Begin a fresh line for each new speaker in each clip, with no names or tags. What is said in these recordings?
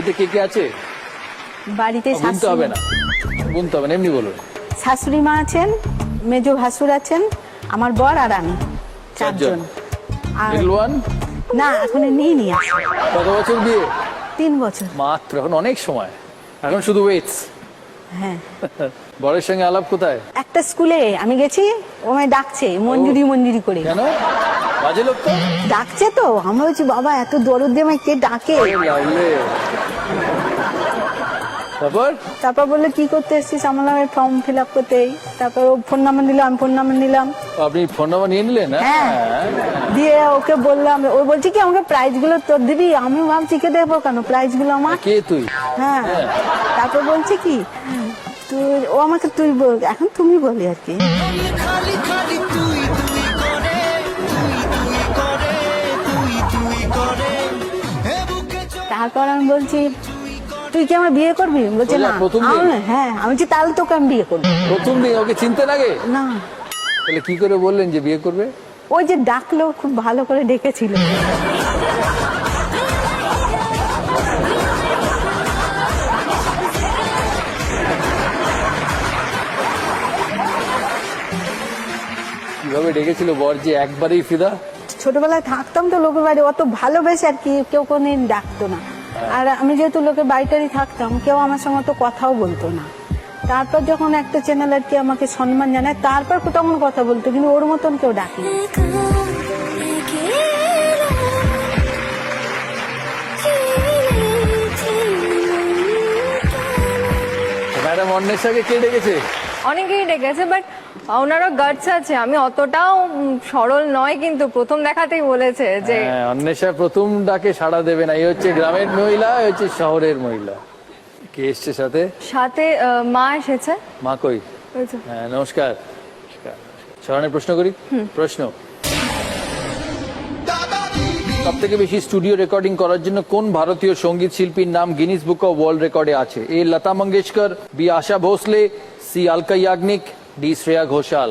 বাড়িতে কে কে আছে?
বাড়িতে
গুনতে হবে না, গুনতে হবে না, এমনি বলুন।
শাশুড়ি মা আছেন, মেজো ভাসুর আছেন, আমার বর আর আমি, চারজন। আর
লিটল ওয়ান?
না, এখন নিয়ে আসে।
কত বছর বিয়ে?
3 বছর।
মাত্র, এখন অনেক সময়, এখন শুধু ওয়েটস।
হ্যাঁ,
বরের সঙ্গে আলাপ কোথায়?
একটা স্কুলে আমি গেছি, ও আমায় ডাকছে মঞ্জুরি মঞ্জুরি করে।
কেন? বাজে লোক তো।
ডাকছে তো, আমরা বলছি বাবা এত দরদ দিয়ে আমায় কে ডাকে।
লাভলে।
তারপর বললো কি করতে এসেছিস? আমার নামে ফর্ম ফিল আপ করতে। তারপর ও ফোন নাম্বার নিল, আমি ফোন নাম্বার নিলাম।
আপনি ফোন নাম্বার নিয়ে নিলেন?
হ্যাঁ, দিয়ে ওকে বললাম, ও বলছে কি আমাকে প্রাইজ গুলো তোর দিবি। আমি ভাবছি কে দেবো, কেন প্রাইজ গুলো আমার।
কে তুই?
হ্যাঁ, তারপর বলছে কি তুই, ও আমাকে তুই বল, এখন তুমি বলি আর কি। তারপর আমি বলছি তুই কি আমার বিয়ে করবি? বলছে না। হ্যাঁ, আমি বলছি তাহলে তোকে আমি বিয়ে করবো।
প্রথম দিন ওকে চিনতে লাগে
না।
তাহলে কি করে বললেন যে বিয়ে করবে?
ওই যে ডাকলো, খুব ভালো করে ডেকেছিল।
কিভাবে ডেকেছিল বর যে একবারেই ফিদা?
ছোটবেলায় থাকতাম তো লোকের বাড়ি, অত ভালোবেসে আর কি কেউ কোনদিন ডাকতো না। আর আমি যেহেতু লোকের বাড়িটারই থাকতাম, কেউ আমার সঙ্গে তো কথাও বলতো না। তারপর যখন একটা চ্যানেল আর কি আমাকে সম্মান জানায়, তারপর তখন কথা বলতো, কিন্তু ওর মতন কেউ ডাকি।
ম্যাডাম অন্বেষাকে কে ডেকেছে?
অনেকেই ডেকেছে, বাট ওনারও গার্ডস আছে। আমি অতটাও সরল নয়, কিন্তু প্রথম দেখাতেই বলেছে যে
অন্বেষা প্রথম ডাকে সাড়া দেবে না। এই হচ্ছে গ্রামের মহিলা, এই হচ্ছে শহরের মহিলা। কে এসছে সাথে?
সাথে মা এসেছে।
মা কই?
ওই যে।
হ্যাঁ, নমস্কার। শরণের প্রশ্ন করি। প্রশ্ন, সব থেকে বেশি স্টুডিও রেকর্ডিং করার জন্য কোন ভারতীয় সঙ্গীত শিল্পীর নাম গিনিস বুক অফ ওয়ার্ল্ড রেকর্ডে আছে? এ লতা মঙ্গেশকর, বি আশা ভোসলে, সি আলকা ইয়াগনিক, ডি শ্রেয়া ঘোষাল।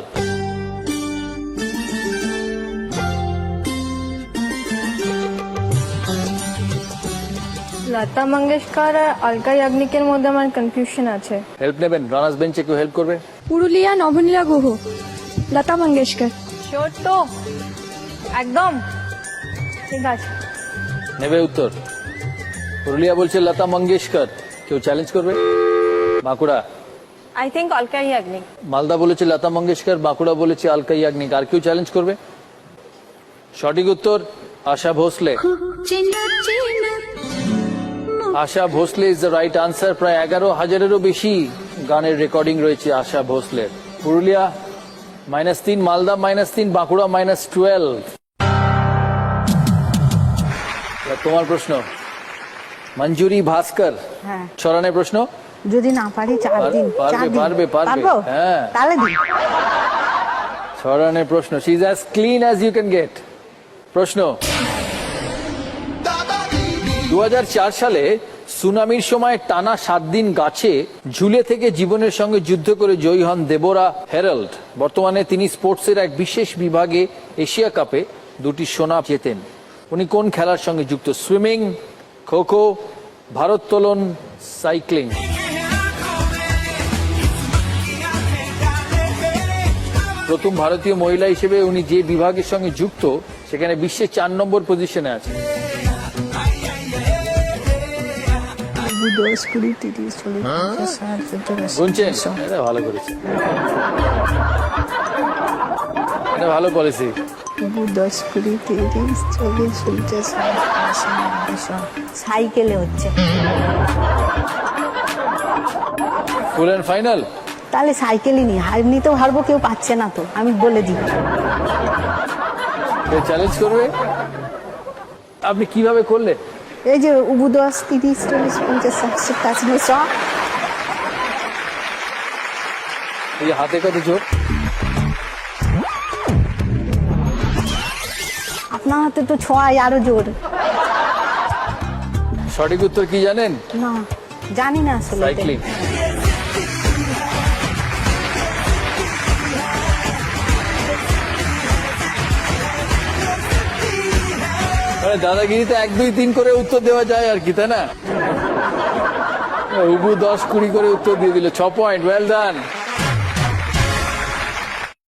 লতা মঙ্গেশকর আর আলকা ইয়াগনিকের মধ্যে আমার কনফিউশন আছে।
হেল্প নেবেন? রানার্স বেঞ্চে কেউ হেল্প করবে?
পুরুলিয়া নবনীলা গুহ, লতা মঙ্গেশকর।
শিওর তো? একদম ঠিক আছে।
নেবে উত্তর? পুরুলিয়া বলছে লতা মঙ্গেশকর, কেউ চ্যালেঞ্জ করবে? বাঁকুড়া?
I think Alka Yagnik.
মালদা বলেছে লতা মঙ্গেশকর, বাঁকুড়া বলেছে আলকা ইয়াগনিক। আর কেউ চ্যালেঞ্জ করবে? সঠিক উত্তর Asha Bhosle. Asha Bhosle is the right answer. প্রায় 11,000-এরও বেশি গানের রেকর্ডিং রয়েছে আশা ভোসলের। পুরুলিয়া -3, মালদা -3, বাঁকুড়া -12। তোমার প্রশ্ন, মঞ্জুরি ভাস্কর।
হ্যাঁ,
ছড়ানের প্রশ্ন।
যদি না পারি 4 দিন।
পারবে।
পারবো?
হ্যাঁ,
তাহলে দিন।
ছড়ানের প্রশ্ন। She is as clean as you can get. প্রশ্ন, 2004 সালে সুনামির সময় টানা 7 দিন গাছে ঝুলে থেকে জীবনের সঙ্গে যুদ্ধ করে জয়ী হন দেবোরা হেরাল্ড। বর্তমানে তিনি স্পোর্টসের এক বিশেষ বিভাগে এশিয়া কাপে 2টি সোনা জেতেন। উনি কোন খেলার সঙ্গে যুক্ত? Swimming, kho kho, ভারোত্তোলন, cycling. প্রথম ভারতীয় মহিলা হিসেবে উনি যে বিভাগের সঙ্গে যুক্ত সেখানে বিশ্বে 4 নম্বর পজিশনে আছেন।
10, 20, 30, 40, 50, 60, 70,
গুনছেন? এটা ভালো করেছে, এটা ভালো পলিসি।
10, 20, 30, 40, 50, 60, 70, 90। সাইকেলে হচ্ছে।
ফুল এন্ড ফাইনাল?
তাহলে সাইকেলই নি, নিতেও হারবো, কেউ পাচ্ছে না তো, আমি বলে দিই।
চ্যালেঞ্জ করবে? আপনি কিভাবে করলে?
এই যে 10, 30, 40, 50, 60, 70, 80, 100।
এই যে হাতে কত জোর?
আপনার হাতে তো ছোঁয়ায় আরো জোর।
সঠিক উত্তর কি জানেন?
না, জানি না আসলে।
সাইক্লিং। দাদাগিরিতে 1, 2, 3 করে উত্তর দেওয়া যায় আর কি, তাই না? উবু 10-20 করে উত্তর দিয়ে দিল, 6 পয়েন্ট, ওয়েল ডান।